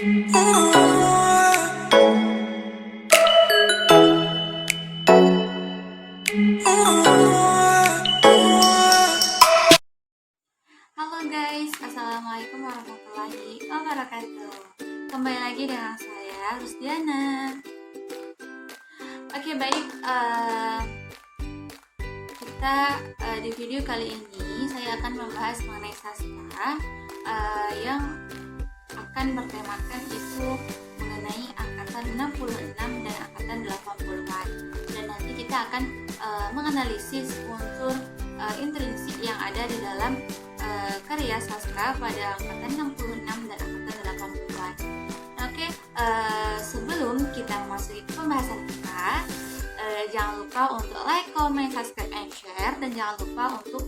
Halo guys, assalamualaikum warahmatullahi wabarakatuh. Kembali lagi dengan saya Rusdiana. Oke baik, kita di video kali ini saya akan membahas mengenai sastra yang akan bertemakan itu mengenai angkatan 66 dan angkatan 84. Dan nanti kita akan menganalisis unsur intrinsik yang ada di dalam karya sastra pada angkatan 66 dan angkatan 80-an. Oke, sebelum kita memasuki pembahasan kita, jangan lupa untuk like, comment, subscribe, and share, dan jangan lupa untuk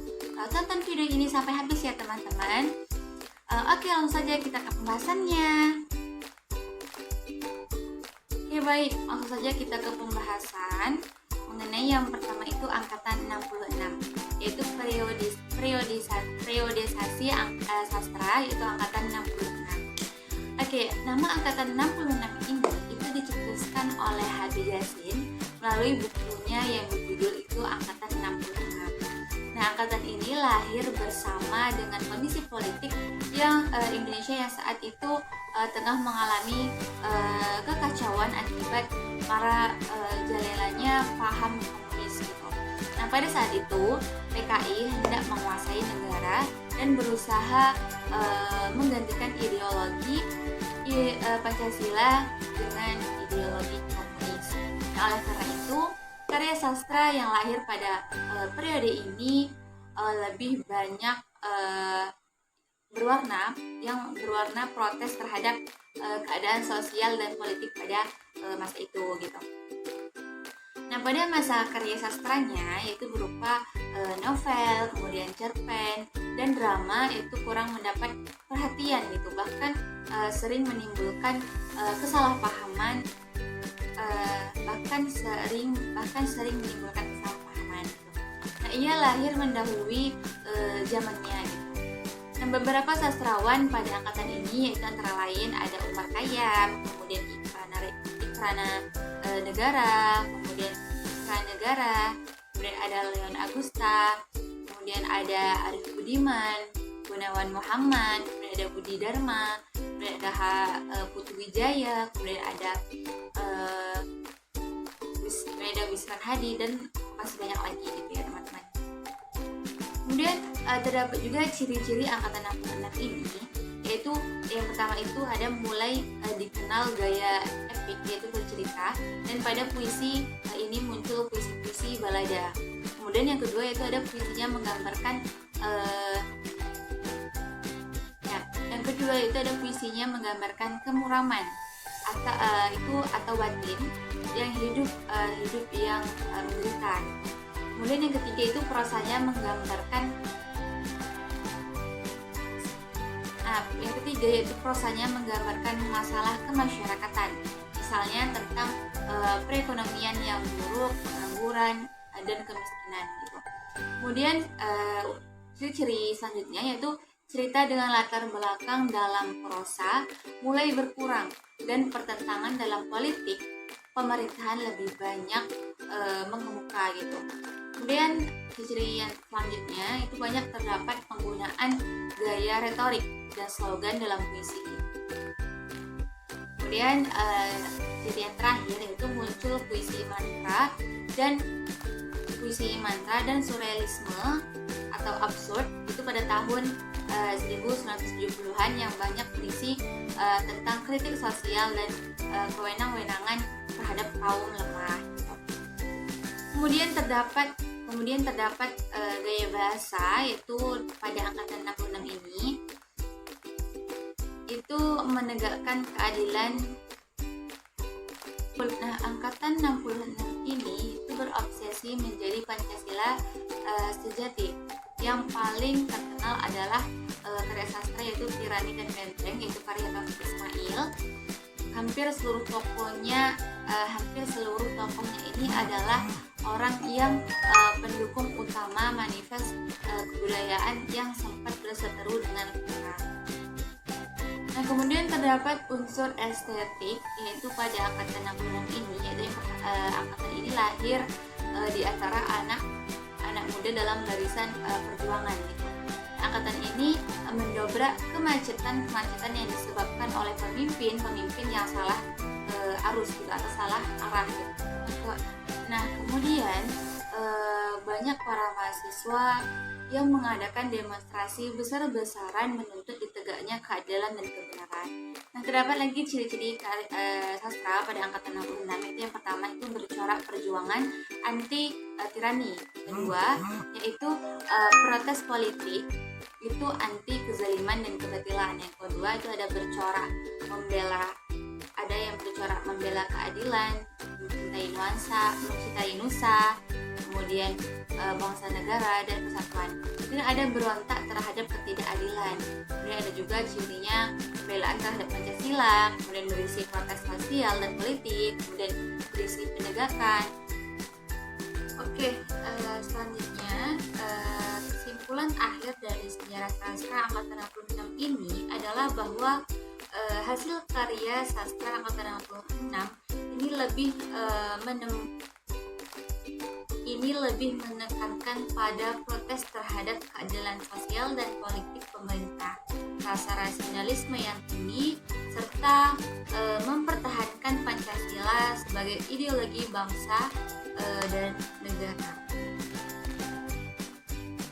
tonton video ini sampai habis ya teman-teman. Oke, langsung saja kita ke pembahasannya. Oke baik, langsung saja kita ke pembahasan mengenai yang pertama itu angkatan 66, yaitu periodisasi sastra, yaitu angkatan 66. Oke, nama angkatan 66 ini itu dicetuskan oleh Habib Yasin melalui bukunya yang berjudul itu Angkatan 66. Nah, angkatan ini lahir bersama dengan kondisi politik yang Indonesia yang saat itu tengah mengalami kekacauan akibat jalannya paham komunis gitu. Nah, pada saat itu PKI hendak menguasai negara dan berusaha menggantikan ideologi Pancasila dengan ideologi komunis. Nah, oleh karena itu, karya sastra yang lahir pada periode ini lebih banyak berwarna protes terhadap keadaan sosial dan politik pada masa itu gitu. Nah, pada masa karya sastranya yaitu berupa novel, kemudian cerpen, dan drama itu kurang mendapat perhatian gitu, bahkan sering menimbulkan kesalahpahaman, bahkan sering menimbulkan kesalahpahaman gitu. Nah, ia lahir mendahului zamannya gitu. Nah, beberapa sastrawan pada angkatan ini yaitu antara lain ada Umar Khayyam, kemudian Ikrana Negara, kemudian ada Leon Agusta, kemudian ada Arif Budiman, Gunawan Muhammad, kemudian ada Budi Dharma, kemudian ada Putu Wijaya, kemudian ada Wisran Hadi, dan masih banyak lagi gitu ya teman-teman. Kemudian terdapat juga ciri-ciri angkatan 66 ini, yaitu yang pertama itu ada mulai dikenal gaya epik yaitu bercerita, dan pada puisi ini muncul puisi-puisi balada. Kemudian yang kedua itu ada puisinya menggambarkan kemuraman atau batin yang hidup yang menderita. Kemudian yang ketiga itu prosanya menggambarkan masalah kemasyarakatan, misalnya tentang perekonomian yang buruk, pengangguran, dan kemiskinan gitu. Kemudian ciri-ciri selanjutnya yaitu cerita dengan latar belakang dalam prosa mulai berkurang, dan pertentangan dalam politik pemerintahan lebih banyak mengemuka gitu. Kemudian ciri yang selanjutnya itu banyak terdapat penggunaan gaya retorik dan slogan dalam puisi. Kemudian ciri yang terakhir yaitu muncul puisi mantra dan surrealisme atau absurd itu pada tahun 1970-an yang banyak berisi tentang kritik sosial dan kewenang-wenangan terhadap kaum lemah. Kemudian terdapat gaya bahasa yaitu pada angkatan 66 ini itu menegakkan keadilan. Nah, angkatan 66 ini itu berobsesi menjadi Pancasila sejati. Yang paling terkenal adalah karya sastra yaitu Tirani dan Benteng, yaitu karya Taufik Ismail. Hampir seluruh tokohnya ini adalah orang yang pendukung utama manifest kebudayaan yang sempat berseteru dengan perang. Nah, Kemudian terdapat unsur estetik, yaitu pada angkatan 66 ini, yaitu angkatan ini lahir di antara anak muda dalam barisan perjuangan gitu. Angkatan ini mendobrak kemacetan yang disebabkan oleh pemimpin yang salah arus gitu, atau salah arah gitu. Nah, kemudian banyak para mahasiswa yang mengadakan demonstrasi besar-besaran menuntut ditegaknya keadilan dan kebenaran. Nah, terdapat lagi ciri-ciri sastra pada angkatan 66, yaitu yang pertama itu bercorak perjuangan anti tirani. Kedua, yaitu protes politik, itu anti kezaliman dan kebatilan. Yang kedua itu ada bercorak membela keadilan, mencintai nusa, kemudian bangsa negara dan persatuan. Dan ada berontak terhadap ketidakadilan. Kemudian ada juga cirinya pembelaan terhadap Pancasila, kemudian berisi protes sosial dan politik, kemudian berisi penegakan. Oke, selanjutnya kesimpulan akhir dari sejarah sastra angkatan 66 ini adalah bahwa hasil karya sastra angkatan 66 ini lebih menekankan pada protes terhadap keadilan sosial dan politik pemerintah, rasa rasionalisme yang tinggi, serta mempertahankan Pancasila sebagai ideologi bangsa dan negara.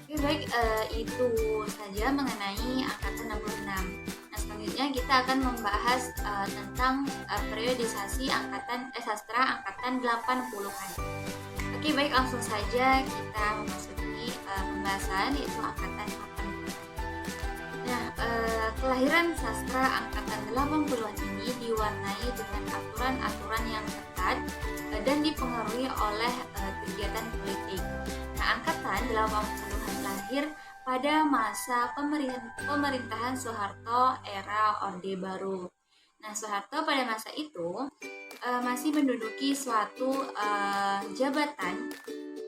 Oke, baik, itu saja mengenai angkatan 66. Selanjutnya kita akan membahas tentang periodisasi sastra angkatan 80-an. Oke, baik, langsung saja kita memasuki pembahasan, yaitu angkatan 80-an. Nah, kelahiran sastra angkatan 80-an ini diwarnai dengan aturan-aturan yang ketat dan dipengaruhi oleh kegiatan politik. Nah, angkatan 80-an lahir pada masa pemerintahan Soeharto era Orde Baru. Nah, Soeharto pada masa itu masih menduduki suatu jabatan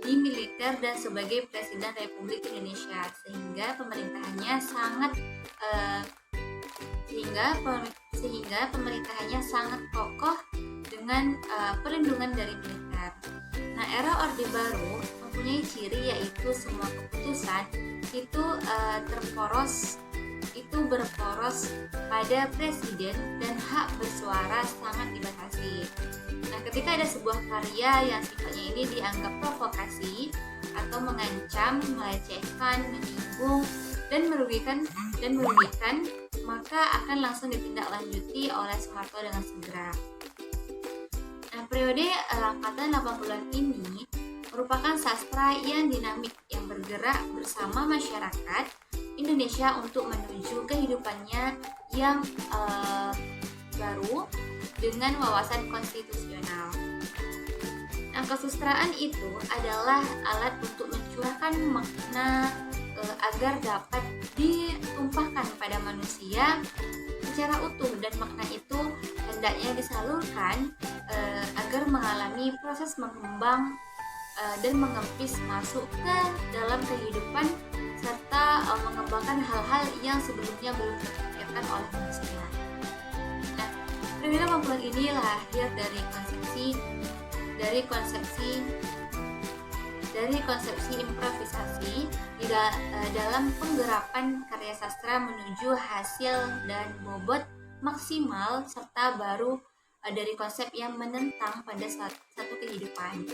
di militer dan sebagai Presiden Republik Indonesia, sehingga pemerintahannya sangat kokoh dengan perlindungan dari militer. Nah, era Orde Baru mempunyai ciri yaitu semua keputusan itu berporos pada presiden dan hak bersuara sangat dibatasi. Nah, ketika ada sebuah karya yang sifatnya ini dianggap provokasi atau mengancam, melecehkan, menyinggung dan merugikan, maka akan langsung ditindaklanjuti oleh Soeharto dengan segera. Nah, periode angkatan 80-an ini merupakan sastra yang dinamik, yang bergerak bersama masyarakat Indonesia untuk menuju kehidupannya yang baru dengan wawasan konstitusional. Nah, kesusastraan itu adalah alat untuk mencurahkan makna agar dapat ditumpahkan pada manusia secara utuh, dan makna itu hendaknya disalurkan agar mengalami proses mengembang dan mengempis masuk ke dalam kehidupan serta mengembangkan hal-hal yang sebelumnya belum terpikirkan oleh manusia. Nah, periode 80-an ini lahir dari konsepsi improvisasi dalam penggerapan karya sastra menuju hasil dan bobot maksimal, serta baru dari konsep yang menentang pada satu kehidupan.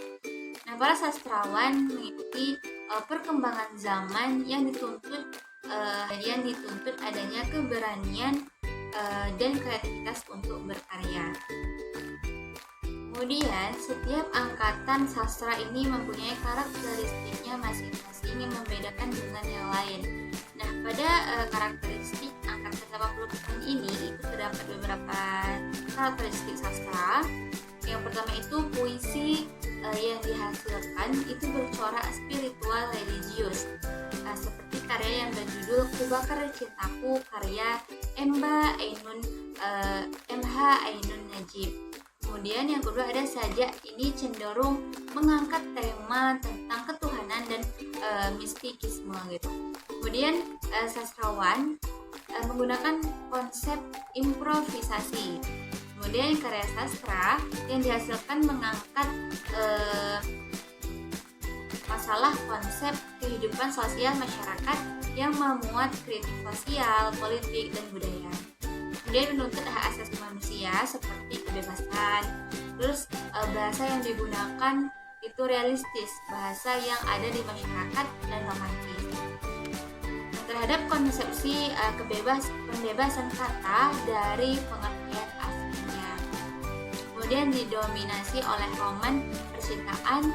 Nah, para sastrawan mengikuti perkembangan zaman yang dituntut adanya keberanian dan kreativitas untuk berkarya. Kemudian, setiap angkatan sastra ini mempunyai karakteristiknya masing-masing yang membedakan dengan yang lain. Nah, pada karakteristik angkatan 80-an ini itu terdapat beberapa karakteristik sastra. Yang pertama itu puisi yang dihasilkan itu bercorak spiritual religius, seperti karya yang berjudul Kubakar Cintaku karya MH Ainun Najib. Kemudian yang kedua ada sajak, ini cenderung mengangkat tema tentang ketuhanan dan mistikisme gitu. Kemudian sastrawan menggunakan konsep improvisasi. Kemudian karya sastra yang dihasilkan mengangkat masalah konsep kehidupan sosial masyarakat yang memuat kritik sosial, politik, dan budaya. Kemudian menuntut hak asasi manusia seperti kebebasan. Terus bahasa yang digunakan itu realistis, bahasa yang ada di masyarakat dan romantis. Terhadap konsepsi pembebasan kata dari pengertian aslinya. Kemudian didominasi oleh roman percintaan.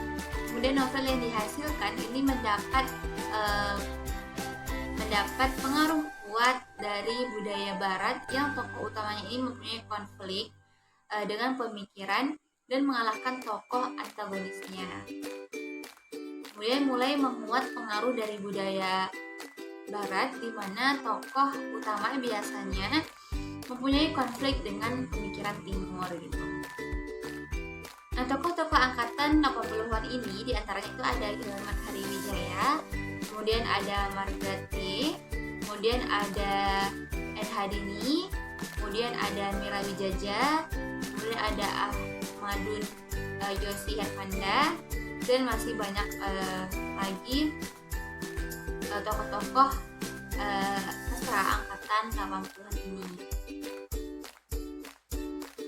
Kemudian novel yang dihasilkan ini mendapat pengaruh kuat dari budaya barat yang tokoh utamanya ini mempunyai konflik dengan pemikiran dan mengalahkan tokoh antagonisnya. Kemudian mulai memuat pengaruh dari budaya barat di mana tokoh utama biasanya mempunyai konflik dengan pemikiran timur gitu. Nah, tokoh-tokoh angkatan 80-an ini diantaranya itu ada Hilman Hariwijaya, kemudian ada Margaret T, kemudian ada N. Hadini, kemudian ada Mira Wijaja, kemudian ada Ahmadun Yosi Hermanda, dan masih banyak lagi tokoh-tokoh sastra angkatan 80-an ini.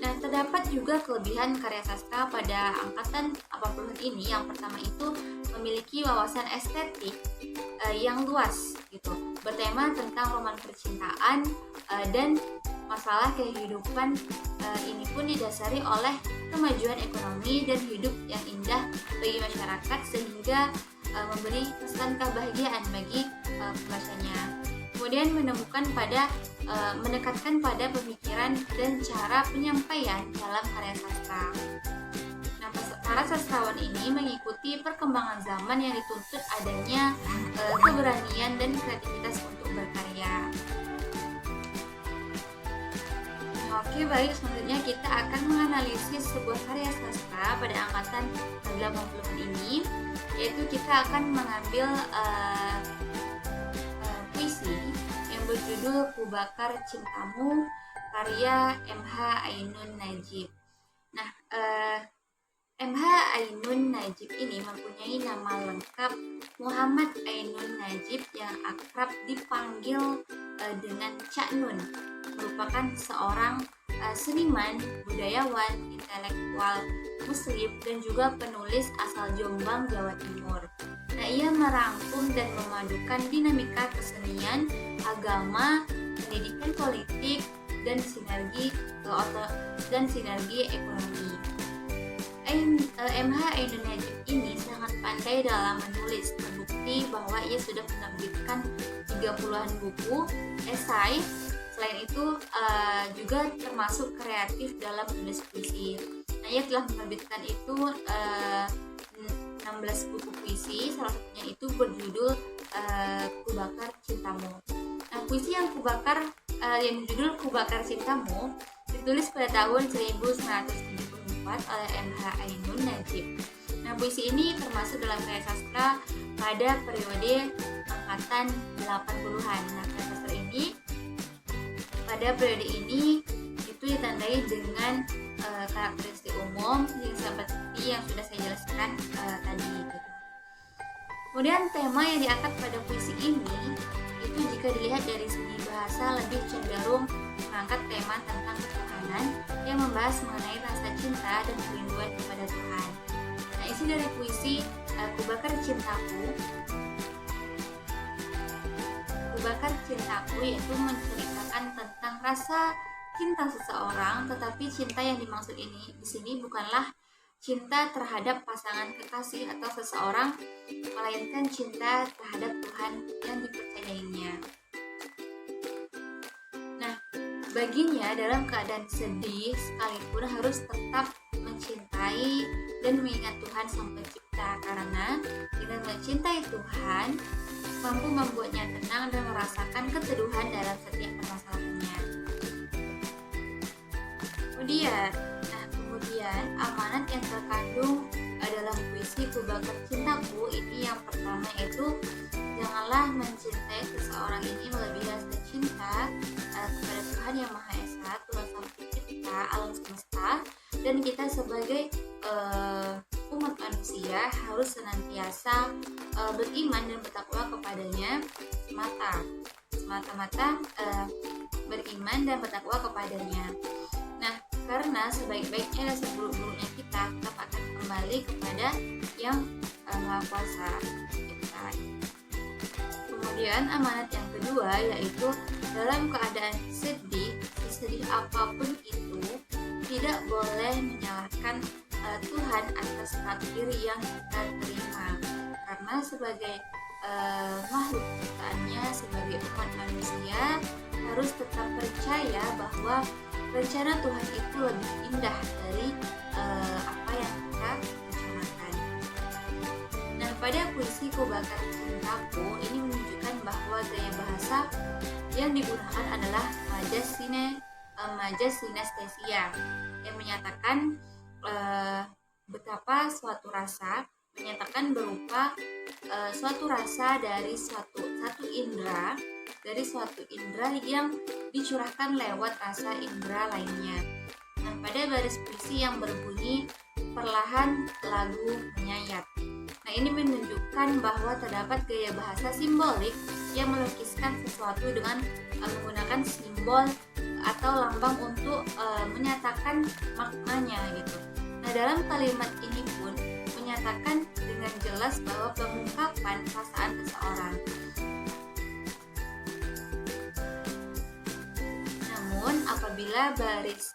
Nah, terdapat juga kelebihan karya sastra pada angkatan 80-an ini. Yang pertama itu memiliki wawasan estetik yang luas gitu, bertema tentang roman percintaan dan masalah kehidupan ini pun didasari oleh kemajuan ekonomi dan hidup yang indah bagi masyarakat sehingga memberi kesan kebahagiaan bagi pembacanya. Kemudian menekatkan pada pemikiran dan cara penyampaian dalam karya sastra. Nah, para sastrawan ini mengikuti perkembangan zaman yang dituntut adanya keberanian dan kreativitas untuk berkarya. Nah, oke, baik, selanjutnya kita akan menganalisis sebuah karya sastra pada angkatan 80-an ini, yaitu kita akan mengambil puisi yang berjudul Ku Bakar Cintamu karya M.H. Ainun Najib. Nah, M.H. Ainun Najib ini mempunyai nama lengkap Muhammad Ainun Najib yang akrab dipanggil dengan Cak Nun, merupakan seorang seniman, budayawan, intelektual muslim dan juga penulis asal Jombang, Jawa Timur. Nah, ia merangkum dan memadukan dinamika kesenian, agama, pendidikan politik, dan sinergi ekonomi. M.H. Ainun Najib ini sangat pandai dalam menulis, terbukti bahwa ia sudah menerbitkan 30-an buku, esai. Selain itu juga termasuk kreatif dalam menulis puisi. Nah, ia telah menerbitkan itu 16 buku puisi, salah satunya itu berjudul Ku Bakar Cintamu. Nah, puisi yang yang berjudul Ku Bakar Cintamu ditulis pada tahun 1974 oleh M.H. Ainun Najib. Nah, puisi ini termasuk dalam karya sastra pada periode angkatan 80-an. Nah, karya sastra ini pada periode ini itu ditandai dengan karakteristik umum yang seperti yang sudah saya jelaskan tadi gitu. Kemudian tema yang diangkat pada puisi ini itu jika dilihat dari segi bahasa lebih cenderung mengangkat tema tentang ketuhanan yang membahas mengenai rasa cinta dan kerinduan kepada Tuhan. Nah, isi dari puisi Ku Bakar Cintaku yaitu menceritakan tentang rasa cinta seseorang, tetapi cinta yang dimaksud ini di sini bukanlah cinta terhadap pasangan kekasih atau seseorang, melainkan cinta terhadap Tuhan yang dipercayainya. Nah, baginya dalam keadaan sedih sekalipun harus tetap mencintai dan mengingat Tuhan Sang Pencipta, karena dengan mencintai Tuhan mampu membuatnya tenang dan merasakan keteduhan dalam setiap permasalahannya. Kemudian amanat yang terkandung dalam puisi Ku Bakar Cintaku ini yang pertama yaitu janganlah mencintai seseorang ini melebihi rasa cinta alam semesta, dan kita sebagai umat manusia harus senantiasa beriman dan bertakwa kepadanya semata-mata beriman dan bertakwa kepadanya. Nah, karena sebaik-baiknya dan seburuk-buruknya kita tetap akan kembali kepada yang Maha Kuasa. Kemudian amanat yang kedua yaitu dalam keadaan sedih apapun itu, tidak boleh menyalahkan Tuhan atas takdir yang kita terima, karena sebagai makhluk ciptaannya, sebagai umat manusia harus tetap percaya bahwa rencana Tuhan itu lebih indah dari apa yang kita rencanakan. Nah, pada puisi Ku Bakar Cintaku ini menunjukkan bahwa gaya bahasa yang digunakan adalah majas sinestesia yang menyatakan betapa suatu rasa berupa suatu rasa dari suatu indera yang dicurahkan lewat rasa indera lainnya. Nah, pada baris puisi yang berbunyi perlahan lagu menyayat. Nah, ini menunjukkan bahwa terdapat gaya bahasa simbolik yang melukiskan sesuatu dengan menggunakan simbol atau lambang untuk menyatakan maknanya gitu. Nah, dalam kalimat ini pun menyatakan dengan jelas bahwa pengungkapan perasaan seseorang. Namun, apabila baris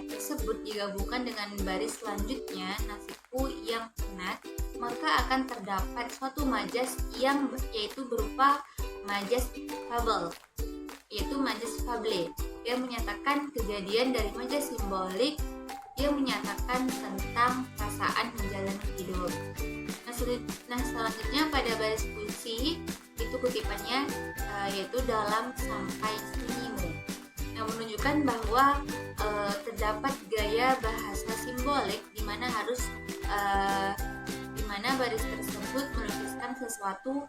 tersebut digabungkan dengan baris selanjutnya, nasiku yang penat, maka akan terdapat suatu majas yaitu berupa majas fable, yang menyatakan kejadian dari majas simbolik yang menyatakan tentang perasaan menjalani hidup. Nah, selanjutnya pada baris puisi itu kutipannya yaitu dalam sampai sinimu, yang menunjukkan bahwa terdapat gaya bahasa simbolik di mana baris tersebut melukiskan sesuatu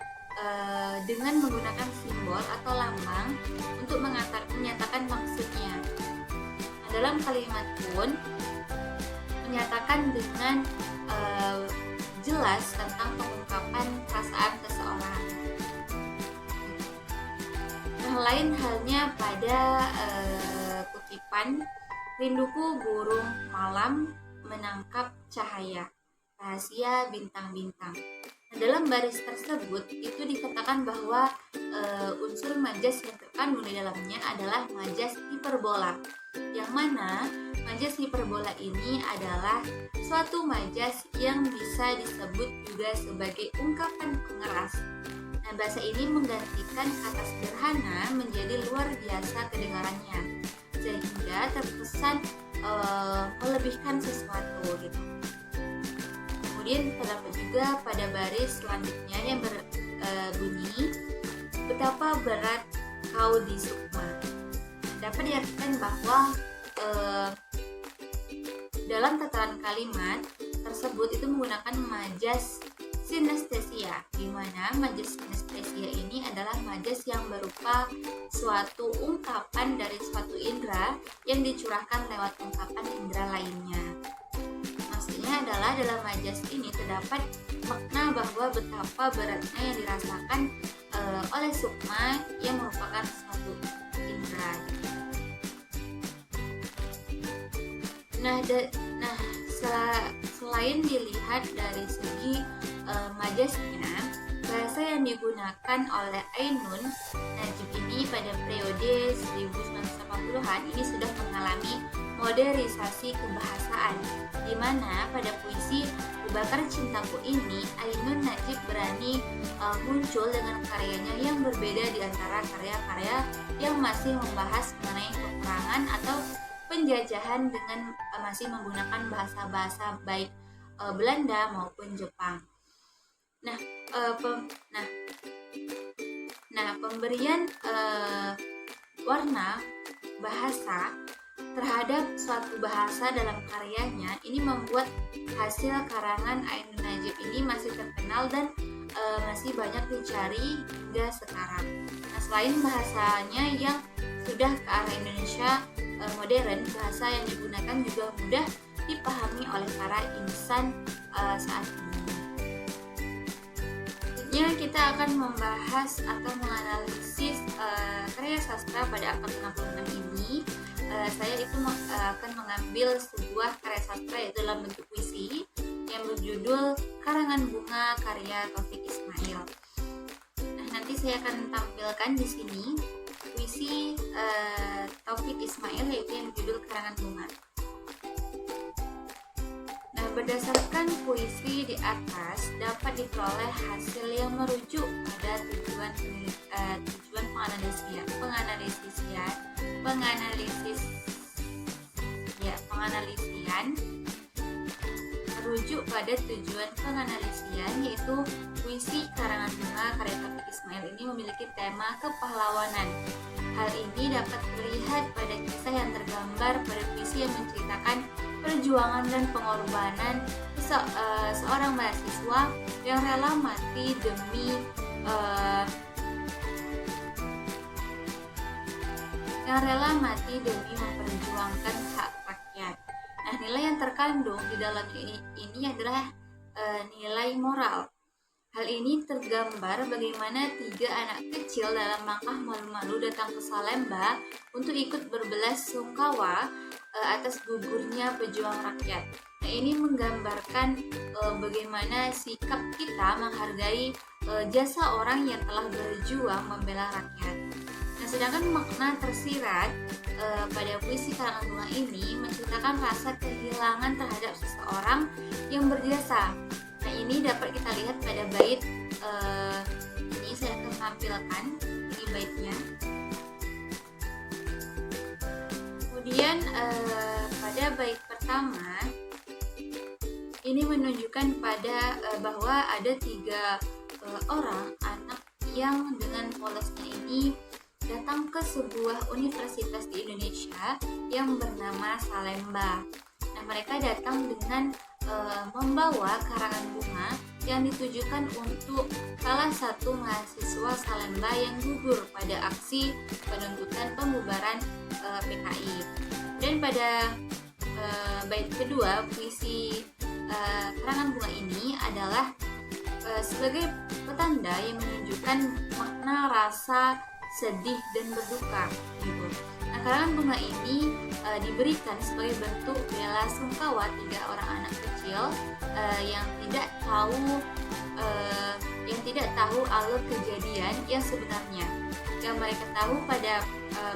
dengan menggunakan simbol atau lambang untuk menyatakan maksudnya. Nah, dalam kalimat pun menyatakan dengan jelas tentang pengungkapan perasaan seseorang. Nah, lain halnya pada kutipan rinduku burung malam menangkap cahaya, rahasia bintang-bintang. Nah, dalam baris tersebut itu dikatakan bahwa unsur majas yang terkandung di dalamnya adalah majas hiperbola, yang mana majas hiperbola ini adalah suatu majas yang bisa disebut juga sebagai ungkapan pengeras. Nah, bahasa ini menggantikan kata sederhana menjadi luar biasa kedengarannya, sehingga terkesan melebihkan sesuatu gitu. Kemudian terdapat juga pada baris selanjutnya yang berbunyi betapa berat kau di sukma. Dapat diartikan bahwa dalam tataran kalimat tersebut itu menggunakan majas sinestesia, di mana majas sinestesia ini adalah majas yang berupa suatu ungkapan dari suatu indera yang dicurahkan lewat ungkapan indera lainnya. Maksudnya adalah dalam majas ini terdapat makna bahwa betapa beratnya yang dirasakan oleh sukma yang merupakan suatu indera. Nah, selain dilihat dari segi majasnya, bahasa yang digunakan oleh Ainun Najib ini pada periode 1980-an ini sudah mengalami modernisasi kebahasaan, di mana pada puisi Ku Bakar Cintaku ini Ainun Najib berani muncul dengan karyanya yang berbeda di antara karya-karya yang masih membahas mengenai peperangan atau penjajahan dengan masih menggunakan bahasa-bahasa baik Belanda maupun Jepang. Pemberian warna bahasa terhadap suatu bahasa dalam karyanya ini membuat hasil karangan Ainun Najib ini masih terkenal dan masih banyak dicari hingga sekarang. Nah, selain bahasanya yang sudah ke arah Indonesia modern, bahasa yang digunakan juga mudah dipahami oleh para insan saat ini. Selanjutnya kita akan membahas atau menganalisis karya sastra pada akad 66 ini. Saya itu akan mengambil sebuah karya sastra yaitu dalam bentuk puisi yang berjudul Karangan Bunga karya Taufik Ismail. Nah, nanti saya akan tampilkan di sini puisi Taufik Ismail yaitu yang berjudul Karangan Bunga. Nah, berdasarkan puisi di atas dapat diperoleh hasil yang merujuk pada tujuan penganalisian merujuk pada tujuan penganalisian, yaitu puisi Karangan Bunga karya Taufik Ismail ini memiliki tema kepahlawanan. Hal ini dapat terlihat pada kisah yang tergambar pada puisi yang menceritakan perjuangan dan pengorbanan seorang mahasiswa yang rela mati demi memperjuangkan hak rakyat. Nah, nilai yang terkandung di dalam ini adalah nilai moral. Hal ini tergambar bagaimana 3 anak kecil dalam langkah malu-malu datang ke Salemba untuk ikut berbelasungkawa atas gugurnya pejuang rakyat. Nah, ini menggambarkan bagaimana sikap kita menghargai jasa orang yang telah berjuang membela rakyat. Nah, sedangkan makna tersirat pada puisi Karangan Bunga ini menceritakan rasa kehilangan terhadap seseorang yang berjasa. Nah, ini dapat kita lihat pada bait ini saya akan tampilkan ini baitnya. Kemudian pada bait pertama ini menunjukkan pada bahwa ada 3 orang anak yang dengan polosnya ini datang ke sebuah universitas di Indonesia yang bernama Salemba. Nah, mereka datang dengan membawa karangan bunga yang ditujukan untuk salah satu mahasiswa Salemba yang gugur pada aksi penuntutan pembubaran PKI. Dan pada bait kedua puisi karangan bunga ini adalah sebagai petanda yang menunjukkan makna rasa sedih dan berduka gitu. Nah, karangan bunga ini diberikan sebagai bentuk bela sungkawa 3 orang anak kecil yang tidak tahu alur kejadian yang sebenarnya. Yang mereka tahu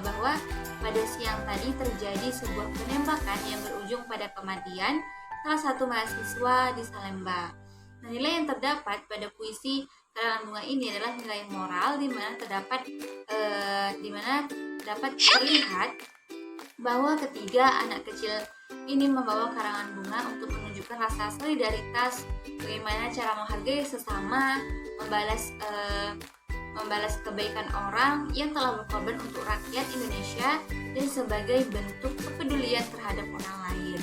bahwa pada siang tadi terjadi sebuah penembakan yang berujung pada kematian salah satu mahasiswa di Salemba. Nah, nilai yang terdapat pada puisi karangan bunga ini adalah nilai moral di mana dapat terlihat bahwa ketiga anak kecil ini membawa karangan bunga untuk menunjukkan rasa solidaritas, bagaimana cara menghargai sesama, membalas kebaikan orang yang telah berkorban untuk rakyat Indonesia dan sebagai bentuk kepedulian terhadap orang lain.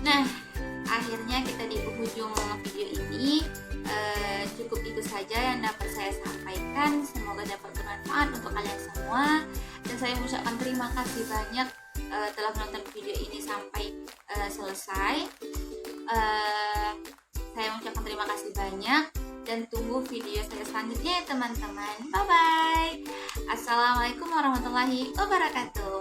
Nah, akhirnya kita di penghujung video ini. Cukup itu saja yang dapat saya sampaikan. Semoga dapat bermanfaat untuk kalian semua. Dan saya mengucapkan terima kasih banyak telah menonton video ini sampai selesai. Saya mengucapkan terima kasih banyak dan tunggu video saya selanjutnya ya teman-teman. Bye bye. Assalamualaikum warahmatullahi wabarakatuh.